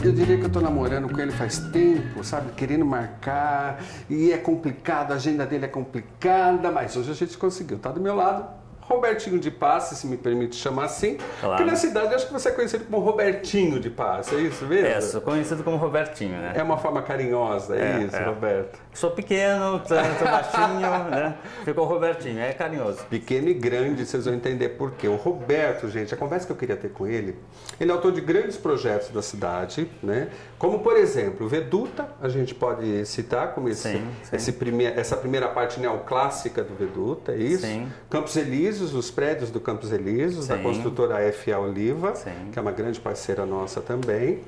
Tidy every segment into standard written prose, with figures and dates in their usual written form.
eu diria que eu tô namorando com ele faz tempo, sabe? Querendo marcar, e é complicado, a agenda dele é complicada, mas hoje a gente conseguiu. Tá do meu lado, Robertinho de Passe, se me permite chamar assim. Claro. Porque na cidade eu acho que você é conhecido como Robertinho de Passe, é isso mesmo? É, sou conhecido como Robertinho, né? É uma forma carinhosa, é isso, Roberto? Sou pequeno, tô baixinho, né? Ficou Robertinho, é carinhoso. Pequeno e grande, vocês vão entender por quê. O Roberto, gente, a conversa que eu queria ter com ele, ele é autor de grandes projetos da cidade, né? Como, por exemplo, o Veduta, a gente pode citar como essa primeira parte neoclássica do Veduta, é isso? Sim. Campos Elíseos, os prédios do Campos Elíseos, da construtora FA Oliva, que é uma grande parceira nossa também.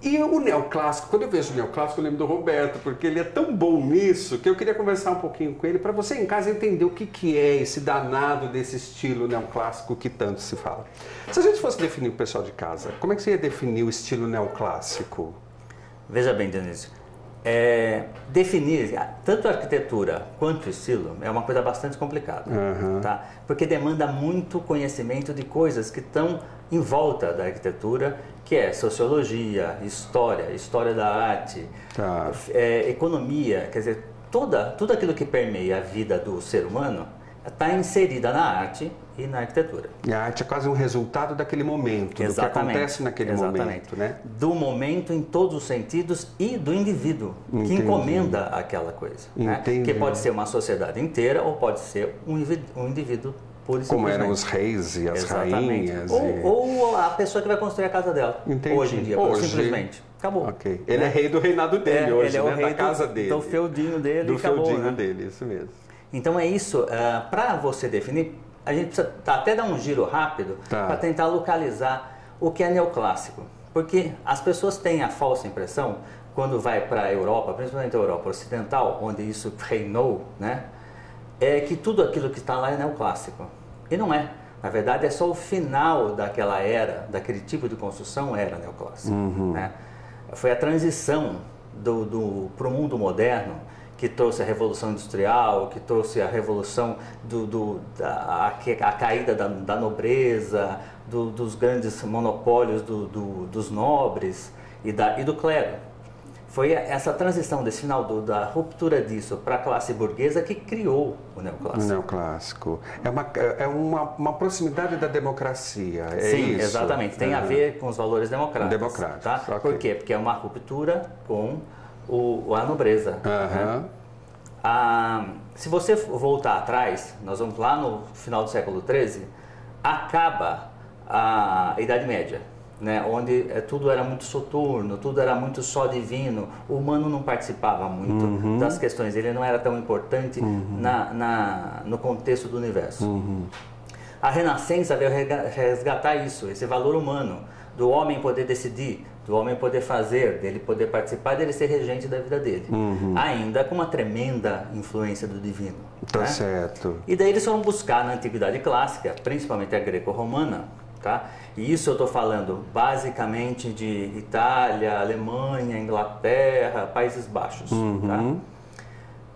E o neoclássico, quando eu vejo o neoclássico, eu lembro do Roberto, porque ele é tão bom nisso que eu queria conversar um pouquinho com ele para você em casa entender o que é esse danado desse estilo neoclássico que tanto se fala. Se a gente fosse definir o pessoal de casa, como é que você ia definir o estilo neoclássico? Veja bem, Dionísio, definir tanto a arquitetura quanto o estilo é uma coisa bastante complicada, tá? Porque demanda muito conhecimento de coisas que estão em volta da arquitetura, que é sociologia, história da arte, economia, quer dizer, tudo aquilo que permeia a vida do ser humano está inserida na arte e na arquitetura. E a arte é quase um resultado daquele momento, do que acontece naquele momento, né? Do momento em todos os sentidos e do indivíduo que encomenda aquela coisa. Né? Que pode ser uma sociedade inteira ou pode ser um indivíduo pura e simplesmente. Como eram os reis e as rainhas. Ou a pessoa que vai construir a casa dela. Entendi. Hoje em dia, simplesmente. Acabou. Okay. Ele é rei do reinado dele hoje, ele é o rei da casa dele. Do feudinho dele. Do acabou, feudinho né? dele, isso mesmo. Então é isso, para você definir, a gente precisa até dar um giro rápido para tentar localizar o que é neoclássico. Porque as pessoas têm a falsa impressão, quando vai para a Europa, principalmente a Europa Ocidental, onde isso reinou, né, é que tudo aquilo que está lá é neoclássico. E não é. Na verdade, é só o final daquela era, daquele tipo de construção era neoclássico. Né? Foi a transição para o mundo moderno que trouxe a Revolução Industrial, que trouxe a revolução, a caída da nobreza, dos grandes monopólios dos nobres e do clero. Foi essa transição desse final, da ruptura disso para a classe burguesa que criou o neoclássico. O neoclássico. É uma proximidade da democracia, Sim, isso? Exatamente. Tem a ver com os valores democráticos. Tá? Okay. Por quê? Porque é uma ruptura com a nobreza. Né? Se você voltar atrás, nós vamos lá no final do século XIII, acaba a Idade Média, né? Onde tudo era muito soturno, tudo era muito só divino, o humano não participava muito das questões, ele não era tão importante no contexto do universo. A Renascença veio resgatar isso, esse valor humano, do homem poder decidir, do homem poder fazer, dele poder participar, dele ser regente da vida dele. Ainda com uma tremenda influência do divino. Tá, né? certo. E daí eles foram buscar na Antiguidade Clássica, principalmente a greco-romana, tá? E isso eu estou falando basicamente de Itália, Alemanha, Inglaterra, Países Baixos.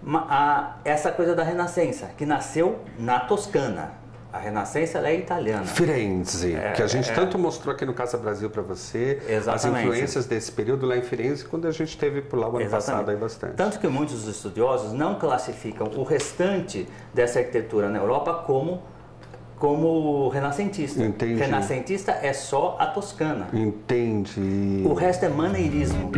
Tá? Essa coisa da Renascença, que nasceu na Toscana. A Renascença ela é italiana. Firenze, que a gente tanto mostrou aqui no Casa Brasil para você. Exatamente. As influências desse período lá em Firenze, quando a gente esteve por lá o ano passado aí bastante. Tanto que muitos estudiosos não classificam o restante dessa arquitetura na Europa como renascentista. Entendi. Renascentista é só a Toscana. Entendi. O resto é maneirismo.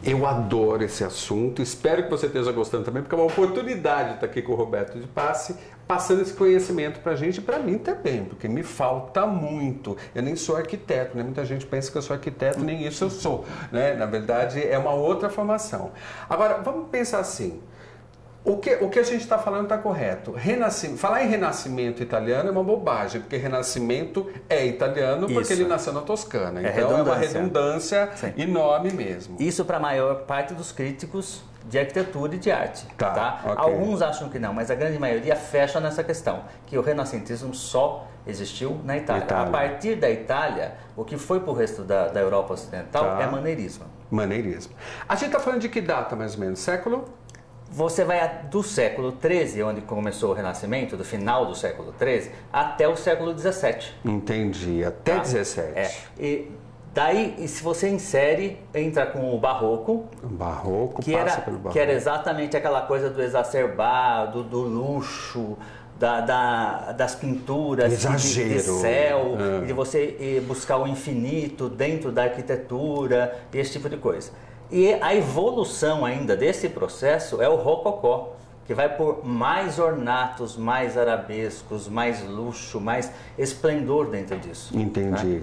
Eu adoro esse assunto, espero que você esteja gostando também, porque é uma oportunidade de estar aqui com o Roberto de Passe, passando esse conhecimento para a gente e para mim também, porque me falta muito. Eu nem sou arquiteto, né? Muita gente pensa que eu sou arquiteto, nem isso eu sou, né? Na verdade, é uma outra formação. Agora, vamos pensar assim, o que a gente está falando está correto. Falar em renascimento italiano é uma bobagem, porque renascimento é italiano porque ele nasceu na Toscana. Então é uma redundância enorme mesmo. Isso para a maior parte dos críticos de arquitetura e de arte. Tá? Okay. Alguns acham que não, mas a grande maioria fecha nessa questão, que o renascentismo só existiu na Itália. A partir da Itália, o que foi para o resto da Europa Ocidental é maneirismo. Maneirismo. A gente está falando de que data, mais ou menos? Século? Você vai do século XIII, onde começou o Renascimento, do final do século XIII, até o século XVII. Entendi, até XVII. E daí, se você insere, entra com o Barroco. O Barroco que passa era, pelo Barroco. Que era exatamente aquela coisa do exacerbado, do luxo, das pinturas de céu, de você buscar o infinito dentro da arquitetura, esse tipo de coisa. E a evolução ainda desse processo é o Rococó, que vai por mais ornatos, mais arabescos, mais luxo, mais esplendor dentro disso. Entendi. Né?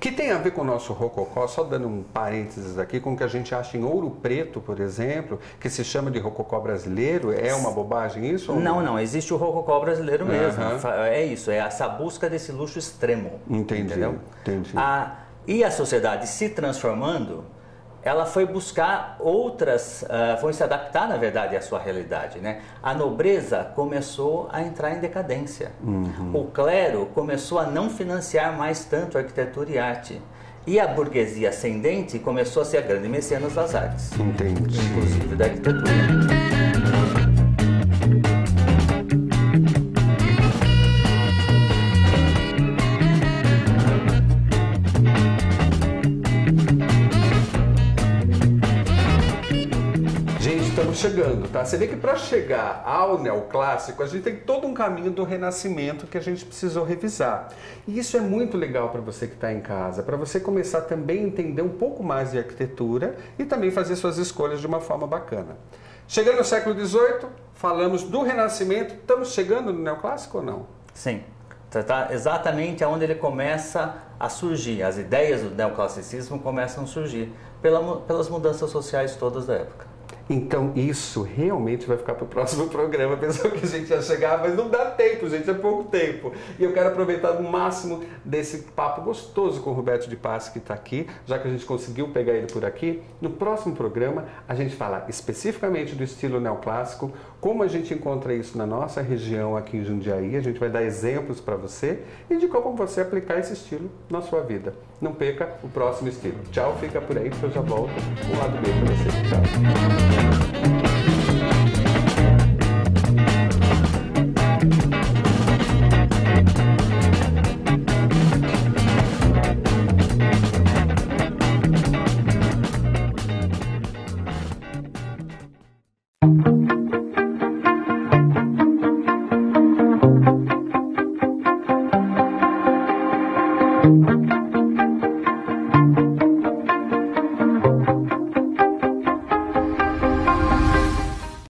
Que tem a ver com o nosso Rococó, só dando um parênteses aqui, com o que a gente acha em Ouro Preto, por exemplo, que se chama de Rococó brasileiro. É uma bobagem isso? Ou não, existe o Rococó brasileiro mesmo. É isso, é essa busca desse luxo extremo. Entendi, entendeu? entendi. E a sociedade se transformando, ela foi buscar outras, foi se adaptar, na verdade, à sua realidade, né? A nobreza começou a entrar em decadência. O clero começou a não financiar mais tanto arquitetura e arte. E a burguesia ascendente começou a ser a grande mecenas das artes. Entendi. Inclusive da arquitetura. Estamos chegando, tá? Você vê que para chegar ao neoclássico, a gente tem todo um caminho do Renascimento que a gente precisou revisar. E isso é muito legal para você que está em casa, para você começar também a entender um pouco mais de arquitetura e também fazer suas escolhas de uma forma bacana. Chegando no século XVIII, falamos do Renascimento, estamos chegando no neoclássico ou não? Sim, está exatamente onde ele começa a surgir, as ideias do neoclassicismo começam a surgir pelas mudanças sociais todas da época. Então isso realmente vai ficar para o próximo programa. Pensou que a gente ia chegar, mas não dá tempo, gente, é pouco tempo. E eu quero aproveitar o máximo desse papo gostoso com o Roberto de Passi, que está aqui, já que a gente conseguiu pegar ele por aqui. No próximo programa a gente fala especificamente do estilo neoclássico, como a gente encontra isso na nossa região aqui em Jundiaí. A gente vai dar exemplos para você e de como você aplicar esse estilo na sua vida. Não perca o próximo estilo. Tchau, fica por aí que eu já volto com o lado B para você. Tchau.